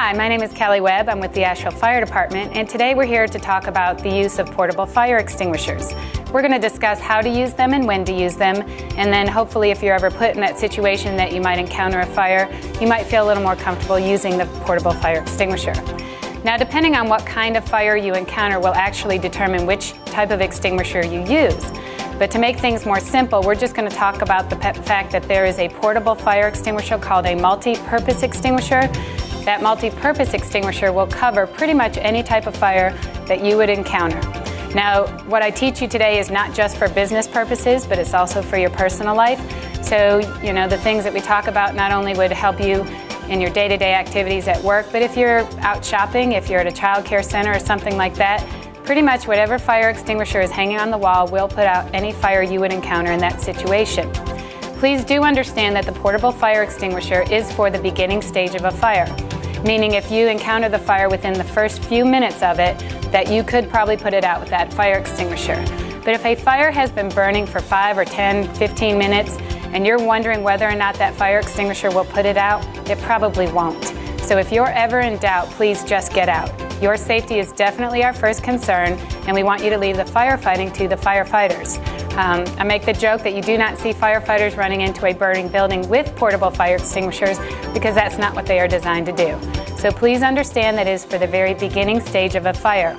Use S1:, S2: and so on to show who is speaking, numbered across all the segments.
S1: Hi, my name is Kelly Webb. I'm with the Asheville Fire Department, and today we're here to talk about the use of portable fire extinguishers. We're going to discuss how to use them and when to use them, and then hopefully if you're ever put in that situation that you might encounter a fire, you might feel a little more comfortable using the portable fire extinguisher. Now, depending on what kind of fire you encounter will actually determine which type of extinguisher you use. But to make things more simple, we're just going to talk about the fact that there is a portable fire extinguisher called a multi-purpose extinguisher. That multi-purpose extinguisher will cover pretty much any type of fire that you would encounter. Now, what I teach you today is not just for business purposes, but it's also for your personal life. So, the things that we talk about not only would help you in your day-to-day activities at work, but if you're out shopping, if you're at a child care center or something like that, pretty much whatever fire extinguisher is hanging on the wall will put out any fire you would encounter in that situation. Please do understand that the portable fire extinguisher is for the beginning stage of a fire, meaning if you encounter the fire within the first few minutes of it, that you could probably put it out with that fire extinguisher. But if a fire has been burning for 5 or 10, 15 minutes, and you're wondering whether or not that fire extinguisher will put it out, it probably won't. So if you're ever in doubt, please just get out. Your safety is definitely our first concern, and we want you to leave the firefighting to the firefighters. I make the joke that you do not see firefighters running into a burning building with portable fire extinguishers because that's not what they are designed to do. So please understand that it is for the very beginning stage of a fire.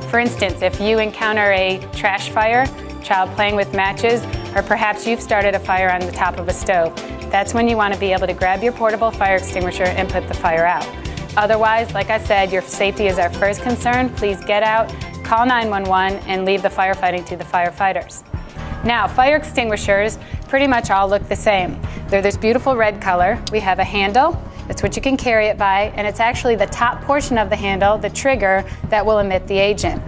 S1: For instance, if you encounter a trash fire, child playing with matches, or perhaps you've started a fire on the top of a stove, that's when you want to be able to grab your portable fire extinguisher and put the fire out. Otherwise, like I said, your safety is our first concern. Please get out, call 911, and leave the firefighting to the firefighters. Now, fire extinguishers pretty much all look the same. They're this beautiful red color. We have a handle, that's what you can carry it by, and it's actually the top portion of the handle, the trigger, that will emit the agent.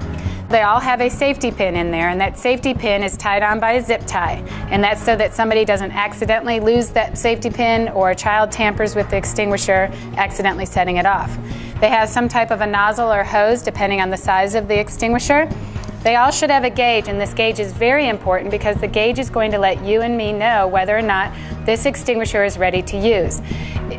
S1: They all have a safety pin in there, and that safety pin is tied on by a zip tie, and that's so that somebody doesn't accidentally lose that safety pin or a child tampers with the extinguisher, accidentally setting it off. They have some type of a nozzle or hose depending on the size of the extinguisher. They all should have a gauge, and this gauge is very important because the gauge is going to let you and me know whether or not this extinguisher is ready to use.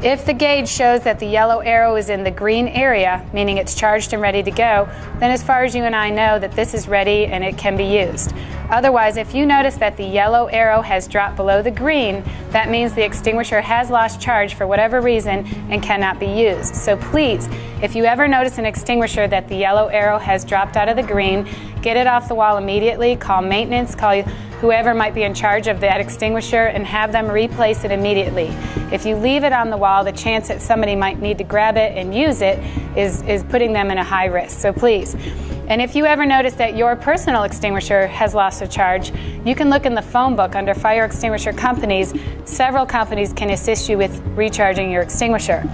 S1: If the gauge shows that the yellow arrow is in the green area, meaning it's charged and ready to go, then as far as you and I know that this is ready and it can be used. Otherwise, if you notice that the yellow arrow has dropped below the green, that means the extinguisher has lost charge for whatever reason and cannot be used. So please, if you ever notice an extinguisher that the yellow arrow has dropped out of the green, get it off the wall immediately, call maintenance, call whoever might be in charge of that extinguisher, and have them replace it immediately. If you leave it on the wall, the chance that somebody might need to grab it and use it is putting them in a high risk. So please. And if you ever notice that your personal extinguisher has lost a charge, you can look in the phone book under fire extinguisher companies. Several companies can assist you with recharging your extinguisher.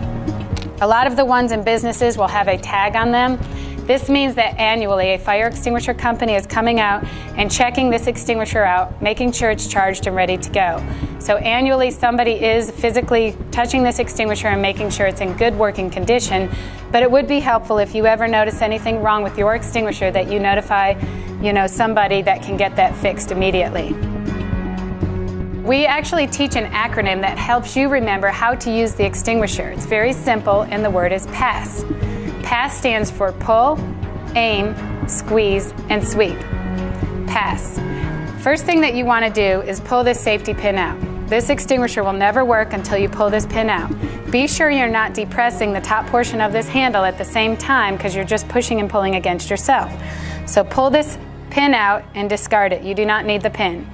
S1: A lot of the ones in businesses will have a tag on them. This means that annually a fire extinguisher company is coming out and checking this extinguisher out, making sure it's charged and ready to go. So annually somebody is physically touching this extinguisher and making sure it's in good working condition. But it would be helpful if you ever notice anything wrong with your extinguisher that you notify, somebody that can get that fixed immediately. We actually teach an acronym that helps you remember how to use the extinguisher. It's very simple, and the word is PASS. PASS stands for pull, aim, squeeze, and sweep. PASS. First thing that you want to do is pull this safety pin out. This extinguisher will never work until you pull this pin out. Be sure you're not depressing the top portion of this handle at the same time because you're just pushing and pulling against yourself. So pull this pin out and discard it. You do not need the pin.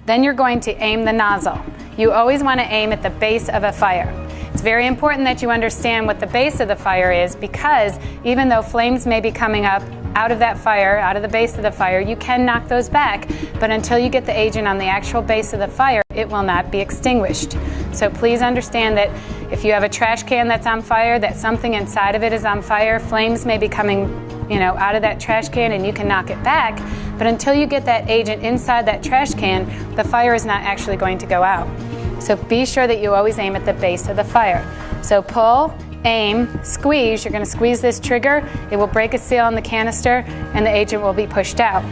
S1: Then you're going to aim the nozzle. You always want to aim at the base of a fire. It's very important that you understand what the base of the fire is because even though flames may be coming up out of that fire, out of the base of the fire, you can knock those back, but until you get the agent on the actual base of the fire, it will not be extinguished. So please understand that if you have a trash can that's on fire, that something inside of it is on fire, flames may be coming out of that trash can and you can knock it back, but until you get that agent inside that trash can, the fire is not actually going to go out. So be sure that you always aim at the base of the fire. So pull, aim, squeeze. You're going to squeeze this trigger. It will break a seal on the canister and the agent will be pushed out.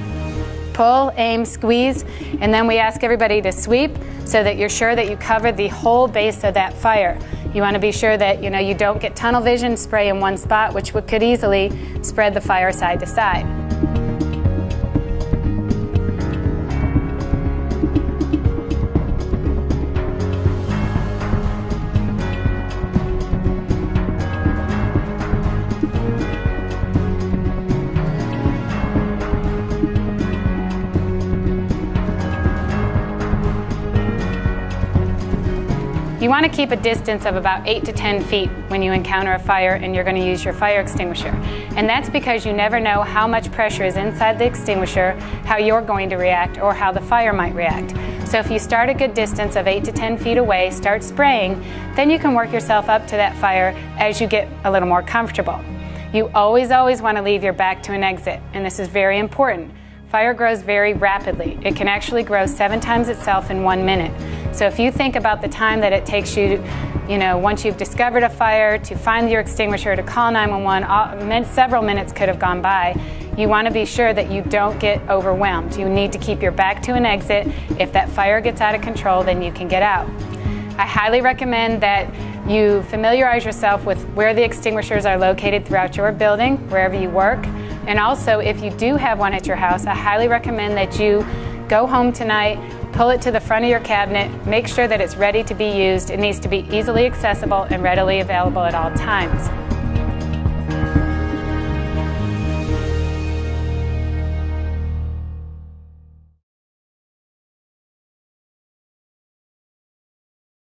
S1: Pull, aim, squeeze, and then we ask everybody to sweep so that you're sure that you cover the whole base of that fire. You want to be sure that you don't get tunnel vision, spray in one spot, which could easily spread the fire side to side. You want to keep a distance of about 8 to 10 feet when you encounter a fire and you're going to use your fire extinguisher. And that's because you never know how much pressure is inside the extinguisher, how you're going to react, or how the fire might react. So if you start a good distance of 8 to 10 feet away, start spraying, then you can work yourself up to that fire as you get a little more comfortable. You always want to leave your back to an exit, and this is very important. Fire grows very rapidly. It can actually grow 7 times itself in 1 minute. So if you think about the time that it takes you, once you've discovered a fire, to find your extinguisher, to call 911, several minutes could have gone by. You want to be sure that you don't get overwhelmed. You need to keep your back to an exit. If that fire gets out of control, then you can get out. I highly recommend that you familiarize yourself with where the extinguishers are located throughout your building, wherever you work. And also, if you do have one at your house, I highly recommend that you go home tonight, pull it to the front of your cabinet, make sure that it's ready to be used. It needs to be easily accessible and readily available at all times.